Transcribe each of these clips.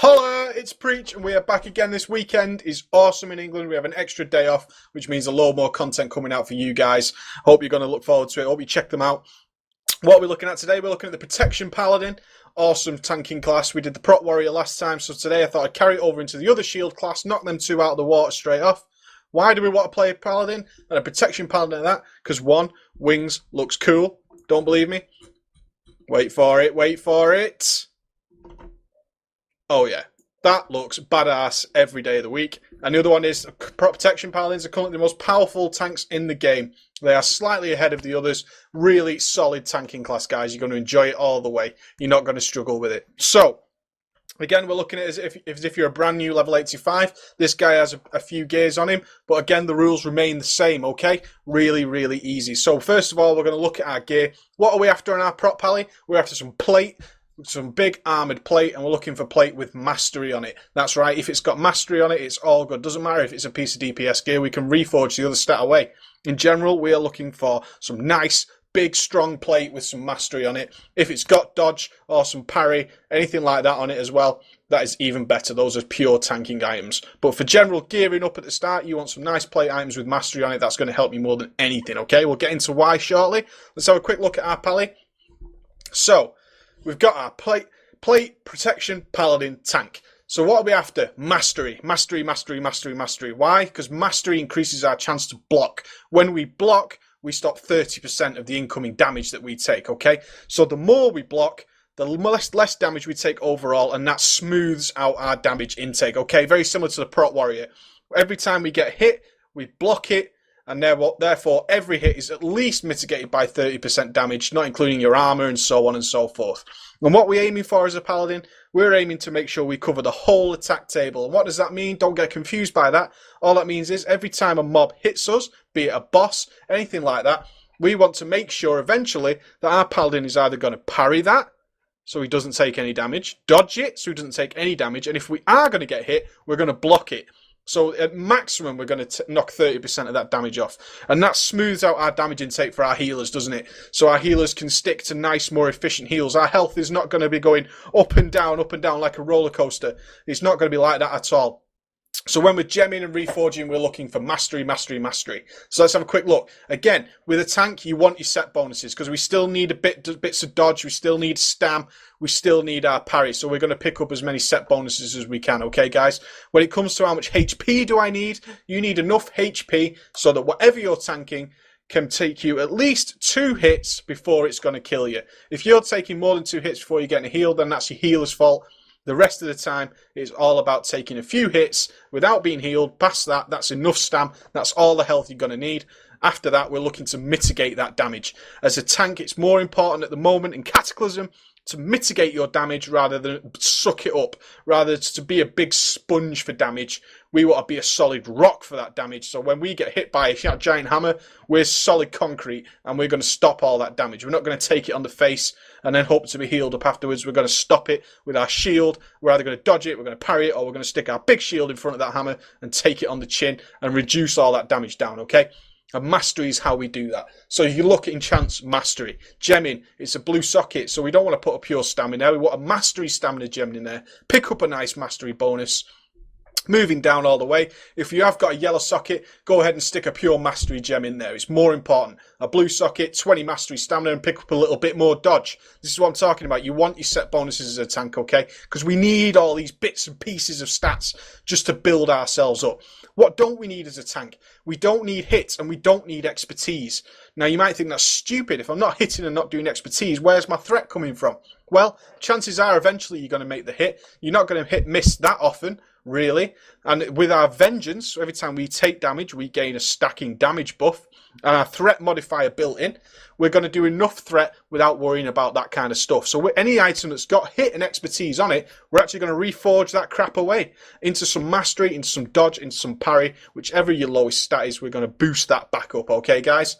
Holla, it's Preach, and we are back again. This weekend is awesome in England. We have an extra day off, which means a load more content coming out for you guys. Hope you're going to look forward to it. Hope you check them out. What are we looking at today? We're looking at the Protection Paladin. Awesome tanking class. We did the Prot Warrior last time, so today I thought I'd carry it over into the other shield class, knock them two out of the water straight off. Why do we want to play a Paladin and a Protection Paladin like that? Because one, wings looks cool. Don't believe me? Wait for it, wait for it. Oh yeah, that looks badass every day of the week. And the other one is Protection Paladins are currently the most powerful tanks in the game. They are slightly ahead of the others. Really solid tanking class, guys. You're going to enjoy it all the way. You're not going to struggle with it. So, again, we're looking at it as if you're a brand new level 85. This guy has a few gears on him. But again, the rules remain the same, okay? Really, really easy. So, first of all, we're going to look at our gear. What are we after on our Prot Pally? We're after some plate. Some big armoured plate, and we're looking for plate with mastery on it. That's right, if it's got mastery on it, it's all good. Doesn't matter if it's a piece of DPS gear, we can reforge the other stat away. In general, we are looking for some nice, big, strong plate with some mastery on it. If it's got dodge or some parry, anything like that on it as well, that is even better. Those are pure tanking items. But for general gearing up at the start, you want some nice plate items with mastery on it. That's going to help you more than anything, okay? We'll get into why shortly. Let's have a quick look at our pally. So, we've got our plate Protection Paladin tank. So what are we after? Mastery. Mastery, mastery, mastery, mastery. Why? Because mastery increases our chance to block. When we block, we stop 30% of the incoming damage that we take, okay? So the more we block, the less damage we take overall, and that smooths out our damage intake, okay? Very similar to the Prot Warrior. Every time we get hit, we block it, and therefore every hit is at least mitigated by 30% damage, not including your armor and so on and so forth. And what we're aiming for as a paladin, we're aiming to make sure we cover the whole attack table. And what does that mean? Don't get confused by that. All that means is every time a mob hits us, be it a boss, anything like that, we want to make sure eventually that our paladin is either going to parry that, so he doesn't take any damage, dodge it, so he doesn't take any damage, and if we are going to get hit, we're going to block it. So at maximum, we're going to knock 30% of that damage off. And that smooths out our damage intake for our healers, doesn't it? So our healers can stick to nice, more efficient heals. Our health is not going to be going up and down like a roller coaster. It's not going to be like that at all. So when we're gemming and reforging, we're looking for mastery, mastery, mastery. So let's have a quick look. Again, with a tank, you want your set bonuses because we still need bits of dodge. We still need stam. We still need our parry. So we're going to pick up as many set bonuses as we can. Okay, guys? When it comes to how much HP do I need, you need enough HP so that whatever you're tanking can take you at least 2 hits before it's going to kill you. If you're taking more than 2 hits before you're getting healed, then that's your healer's fault. The rest of the time, it's all about taking a few hits without being healed. Past that, that's enough stam. That's all the health you're going to need. After that, we're looking to mitigate that damage. As a tank, it's more important at the moment in Cataclysm to mitigate your damage rather than suck it up. Rather to be a big sponge for damage, we want to be a solid rock for that damage. So when we get hit by a giant hammer, we're solid concrete and we're going to stop all that damage. We're not going to take it on the face and then hope to be healed up afterwards. We're going to stop it with our shield. We're either going to dodge it, we're going to parry it, or we're going to stick our big shield in front of that hammer and take it on the chin and reduce all that damage down, okay? And mastery is how we do that. So if you look at enchants, mastery. Gemming, it's a blue socket, so we don't want to put a pure stam in there. We want a mastery stamina gem in there. Pick up a nice mastery bonus. Moving down all the way, if you have got a yellow socket, go ahead and stick a pure mastery gem in there. It's more important. A blue socket, 20 mastery stamina, and pick up a little bit more dodge. This is what I'm talking about. You want your set bonuses as a tank, okay? Because we need all these bits and pieces of stats just to build ourselves up. What don't we need as a tank? We don't need hits and we don't need expertise. Now, you might think that's stupid. If I'm not hitting and not doing expertise, where's my threat coming from? Well, chances are eventually you're going to make the hit. You're not going to miss that often, really. And with our Vengeance, every time we take damage, we gain a stacking damage buff. And our threat modifier built in, we're going to do enough threat without worrying about that kind of stuff. So with any item that's got hit and expertise on it, we're actually going to reforge that crap away into some mastery, into some dodge, into some parry. Whichever your lowest stat is, we're going to boost that back up, okay, guys?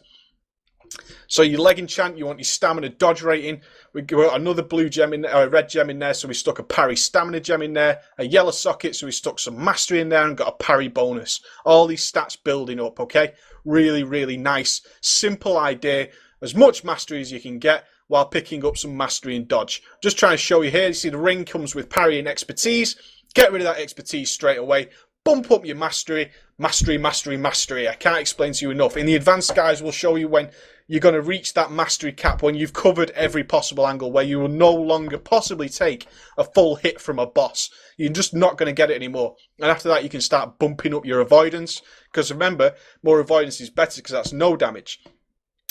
So your leg enchant, you want your stamina dodge rating. We got another blue gem in there, or a red gem in there, so we stuck a parry stamina gem in there. A yellow socket, so we stuck some mastery in there and got a parry bonus. All these stats building up, okay? Really, really nice, simple idea. As much mastery as you can get. while picking up some mastery and dodge. Just trying to show you here, you see the ring comes with parry and expertise. Get rid of that expertise straight away. Bump up your mastery. Mastery, mastery, mastery. I can't explain to you enough. In the advanced guides, we'll show you when you're going to reach that mastery cap, when you've covered every possible angle, where you will no longer possibly take a full hit from a boss. You're just not going to get it anymore. And after that, you can start bumping up your avoidance. Because remember, more avoidance is better because that's no damage.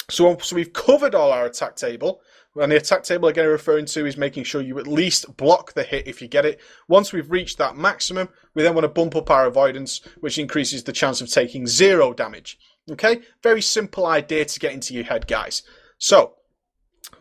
So we've covered all our attack table. And the attack table again referring to is making sure you at least block the hit if you get it. Once we've reached that maximum, we then want to bump up our avoidance, which increases the chance of taking 0 damage. Okay? Very simple idea to get into your head, guys. So,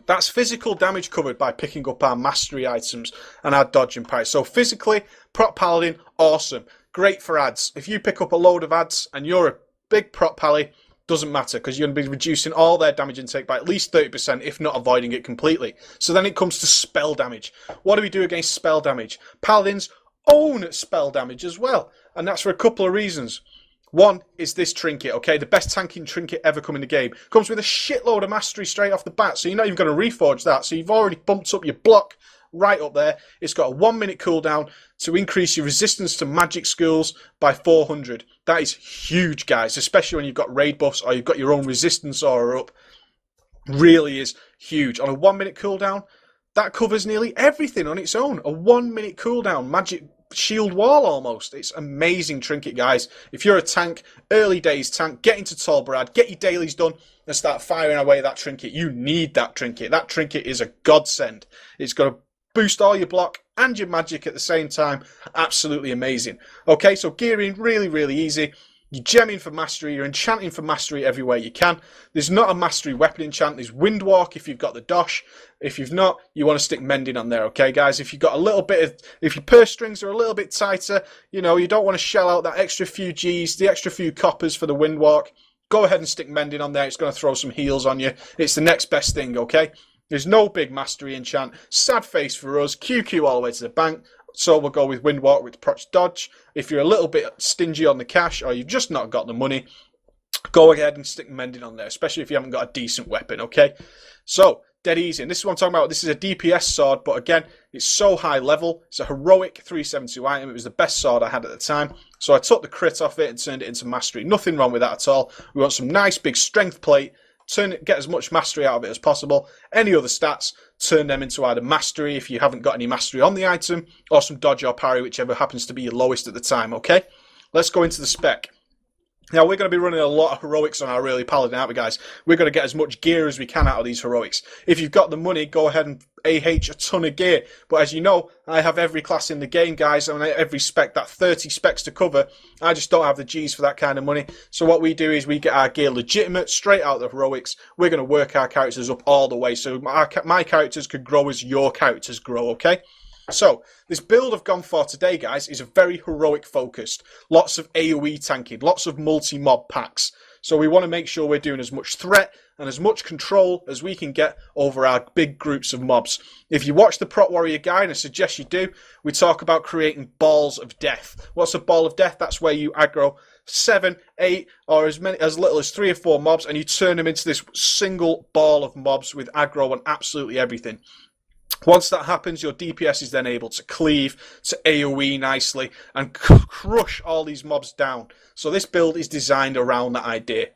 that's physical damage covered by picking up our mastery items and our dodge and parry. So physically, Prot Paladin, awesome. Great for ads. If you pick up a load of ads and you're a big Prot Pally, doesn't matter because you're going to be reducing all their damage intake by at least 30%, if not avoiding it completely. So then it comes to spell damage. What do we do against spell damage? Paladins own spell damage as well, and that's for a couple of reasons. One is this trinket, okay? The best tanking trinket ever come in the game. Comes with a shitload of mastery straight off the bat, so you're not even going to reforge that. So you've already bumped up your block right up there. It's got a 1 minute cooldown to increase your resistance to magic skills by 400. That is huge, guys, especially when you've got raid buffs or you've got your own resistance aura up. Really is huge. On a 1 minute cooldown, that covers nearly everything on its own. A 1 minute cooldown, magic shield wall almost. It's amazing trinket, guys. If you're a tank, early days tank, get into Tolbarad, get your dailies done and start firing away that trinket. You need that trinket. That trinket is a godsend. It's got to boost all your block and your magic at the same time. Absolutely amazing. Okay, so gearing, really, really easy. You're gemming for mastery, you're enchanting for mastery everywhere you can. There's not a mastery weapon enchant, there's Windwalk if you've got the dosh. If you've not, you want to stick mending on there, okay guys? If you've got a little bit of, if your purse strings are a little bit tighter, you know, you don't want to shell out that extra few G's, the extra few coppers for the Windwalk, go ahead and stick mending on there. It's going to throw some heals on you. It's the next best thing, okay? There's no big mastery enchant. Sad face for us. QQ all the way to the bank. So we'll go with Windwalk with Proch Dodge. If you're a little bit stingy on the cash or you've just not got the money, go ahead and stick mending on there, especially if you haven't got a decent weapon, okay? So, dead easy. And this is what I'm talking about. This is a DPS sword, but again, it's so high level. It's a heroic 372 item. It was the best sword I had at the time. So I took the crit off it and turned it into mastery. Nothing wrong with that at all. We want some nice big strength plate. Get as much mastery out of it as possible. Any other stats, turn them into either mastery if you haven't got any mastery on the item, or some dodge or parry, whichever happens to be your lowest at the time, okay? Let's go into the spec. Now, we're going to be running a lot of heroics on our early paladin, aren't we, guys? We're going to get as much gear as we can out of these heroics. If you've got the money, go ahead and AH a ton of gear. But as you know, I have every class in the game, guys, and every spec, that 30 specs to cover. I just don't have the G's for that kind of money. So what we do is we get our gear legitimate, straight out of the heroics. We're going to work our characters up all the way. So my characters could grow as your characters grow, okay? So, this build I've gone for today, guys, is a very heroic focused. Lots of AoE tanking, lots of multi-mob packs. So we want to make sure we're doing as much threat and as much control as we can get over our big groups of mobs. If you watch the Prot Warrior guide, and I suggest you do, we talk about creating balls of death. What's a ball of death? That's where you aggro 7, 8, or as little as 3 or 4 mobs, and you turn them into this single ball of mobs with aggro on absolutely everything. Once that happens, your DPS is then able to cleave, to AoE nicely, and crush all these mobs down. So this build is designed around that idea.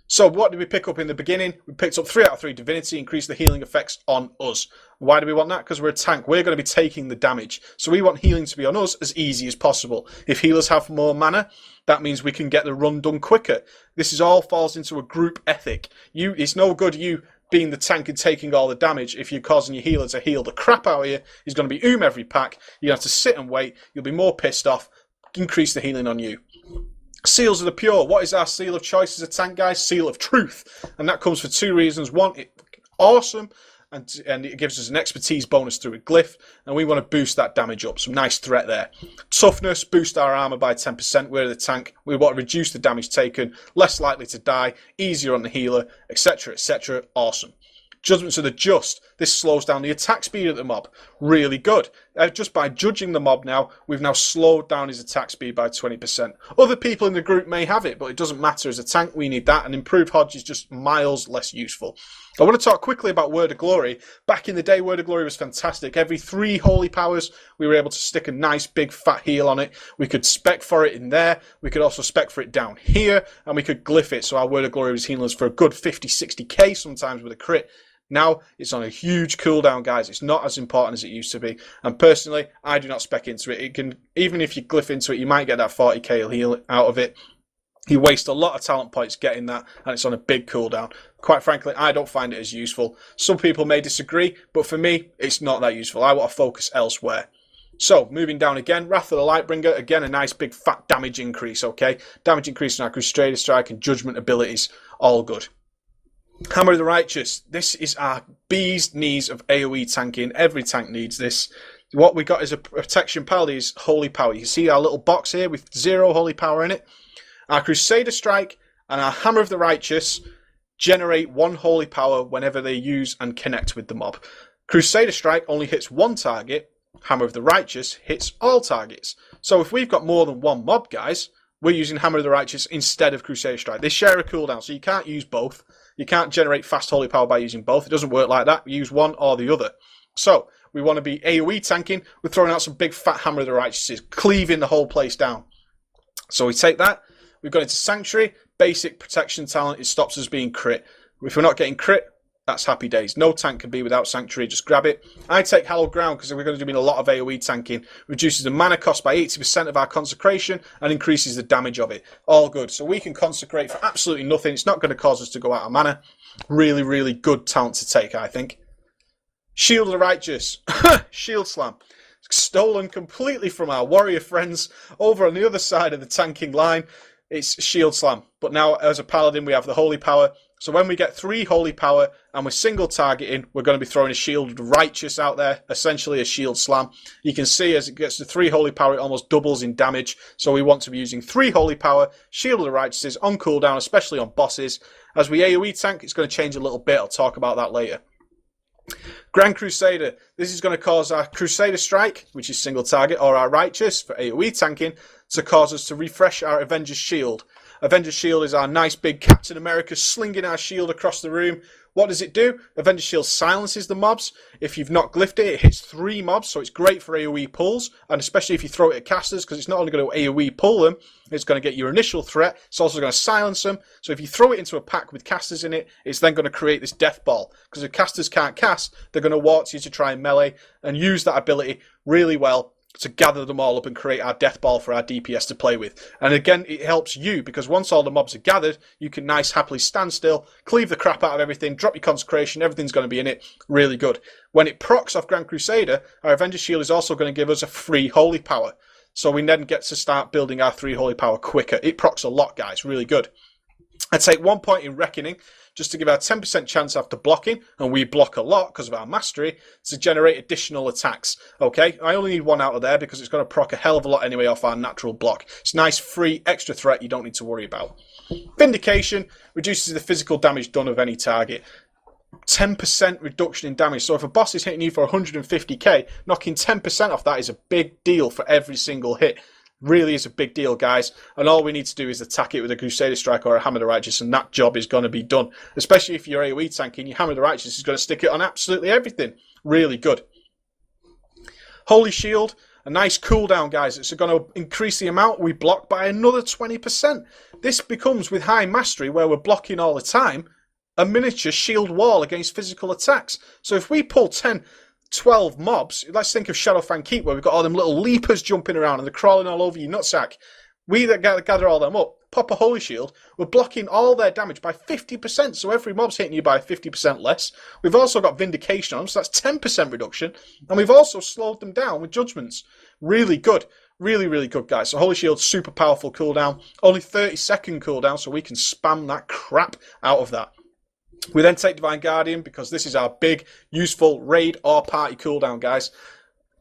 So what did we pick up in the beginning? We picked up 3 out of 3 Divinity, increase the healing effects on us. Why do we want that? Because we're a tank. We're going to be taking the damage. So we want healing to be on us as easy as possible. If healers have more mana, that means we can get the run done quicker. This is all falls into a group ethic. It's no good you being the tank and taking all the damage if you're causing your healer to heal the crap out of you. He's going to be every pack. You have to sit and wait. You'll be more pissed off. Increase the healing on you. Seals of the Pure. What is our seal of choice as a tank, guys? Seal of Truth. And that comes for 2 reasons. One, it's awesome, and it gives us an expertise bonus through a glyph, and we want to boost that damage up. Some nice threat there. Toughness, boost our armor by 10%. We're the tank. We want to reduce the damage taken, less likely to die, easier on the healer, etc., etc. Awesome. Judgments of the Just. This slows down the attack speed of the mob. Really good. just by judging the mob now, we've now slowed down his attack speed by 20%. Other people in the group may have it, but it doesn't matter. As a tank, we need that, and improved Hodge is just miles less useful. I want to talk quickly about Word of Glory. Back in the day, Word of Glory was fantastic. Every 3 holy powers, we were able to stick a nice big fat heal on it. We could spec for it in there. We could also spec for it down here, and we could glyph it. So our Word of Glory was healing us for a good 50, 60k sometimes with a crit. Now it's on a huge cooldown, guys. It's not as important as it used to be. And personally, I do not spec into it. It can, even if you glyph into it, you might get that 40k heal out of it. You waste a lot of talent points getting that, and it's on a big cooldown. Quite frankly, I don't find it as useful. Some people may disagree, but for me, it's not that useful. I want to focus elsewhere. So, moving down again, Wrath of the Lightbringer, again a nice big fat damage increase, okay? Damage increase in our Crusader Strike and Judgment abilities, all good. Hammer of the Righteous. This is our bee's knees of AoE tanking. Every tank needs this. What we got is a Protection Paladin's Holy Power. You see our little box here with 0 Holy Power in it. Our Crusader Strike and our Hammer of the Righteous generate 1 Holy Power whenever they use and connect with the mob. Crusader Strike only hits 1 target. Hammer of the Righteous hits all targets. So if we've got more than 1 mob, guys, we're using Hammer of the Righteous instead of Crusader Strike. They share a cooldown, so you can't use both. You can't generate fast holy power by using both. It doesn't work like that. We use one or the other. So, we want to be AoE tanking. We're throwing out some big fat Hammer of the Righteouses, cleaving the whole place down. So we take that. We've got into Sanctuary. Basic protection talent. It stops us being crit. If we're not getting crit, that's happy days. No tank can be without Sanctuary. Just grab it. I take Hallowed Ground because we're going to be doing a lot of AoE tanking. Reduces the mana cost by 80% of our consecration and increases the damage of it. All good. So we can consecrate for absolutely nothing. It's not going to cause us to go out of mana. Really, really good talent to take, I think. Shield of the Righteous. Shield Slam. Stolen completely from our warrior friends over on the other side of the tanking line. It's Shield Slam. But now, as a Paladin, we have the Holy Power. So when we get 3 Holy Power and we're single targeting, we're going to be throwing a Shield Righteous out there, essentially a Shield Slam. You can see as it gets to 3 Holy Power, it almost doubles in damage. So we want to be using 3 Holy Power, Shield of the Righteouses on cooldown, especially on bosses. As we AoE tank, it's going to change a little bit. I'll talk about that later. Grand Crusader. This is going to cause our Crusader Strike, which is single target, or our Righteous for AoE tanking, to cause us to refresh our Avenger Shield. Avenger Shield is our nice big Captain America slinging our shield across the room. What does it do? Avenger Shield silences the mobs. If you've not glyphed it, it hits 3 mobs, so it's great for AoE pulls, and especially if you throw it at casters, because it's not only going to AoE pull them, it's going to get your initial threat, it's also going to silence them. So if you throw it into a pack with casters in it, it's then going to create this death ball, because if casters can't cast, they're going to walk to you to try and melee, and use that ability really well to gather them all up and create our death ball for our DPS to play with. And again, it helps you, because once all the mobs are gathered, you can nice happily stand still, cleave the crap out of everything, drop your consecration, everything's going to be in it. Really good. When it procs off Grand Crusader, our Avenger Shield is also going to give us a free Holy Power. So we then get to start building our 3 Holy Power quicker. It procs a lot, guys. Really good. I take 1 point in Reckoning, just to give our 10% chance after blocking, and we block a lot because of our mastery, to generate additional attacks. Okay, I only need 1 out of there because it's going to proc a hell of a lot anyway off our natural block. It's nice, free, extra threat you don't need to worry about. Vindication reduces the physical damage done of any target. 10% reduction in damage. So if a boss is hitting you for 150k, knocking 10% off that is a big deal for every single hit. Really is a big deal, guys, and all we need to do is attack it with a Crusader Strike or a Hammer of the Righteous, and that job is going to be done. Especially if you're AoE tanking, your Hammer of the Righteous is going to stick it on absolutely everything. Really good. Holy Shield, a nice cooldown, guys. It's going to increase the amount we block by another 20%. This becomes, with high mastery, where we're blocking all the time, a miniature shield wall against physical attacks. So if we pull 12 mobs, let's think of Shadowfang Keep, where we've got all them little leapers jumping around and they're crawling all over your nutsack. We that gather all them up, pop a Holy Shield, we're blocking all their damage by 50%, so every mob's hitting you by 50% less. We've also got Vindication on them, so that's 10% reduction, and we've also slowed them down with Judgments. Really good. Really, really good, guys. So Holy Shield, super powerful cooldown. Only 30-second cooldown, so we can spam that crap out of that. We then take Divine Guardian, because this is our big, useful raid or party cooldown, guys.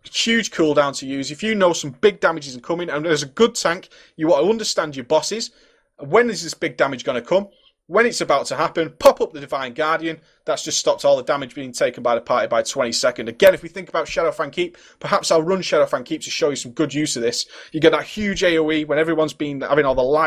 Huge cooldown to use. If you know some big damage isn't coming, and as a good tank, you want to understand your bosses. When is this big damage going to come? when it's about to happen, pop up the Divine Guardian. That's just stopped all the damage being taken by the party by 20 seconds. Again, if we think about Shadowfang Keep, perhaps I'll run Shadowfang Keep to show you some good use of this. You get that huge AoE when everyone's been having all the life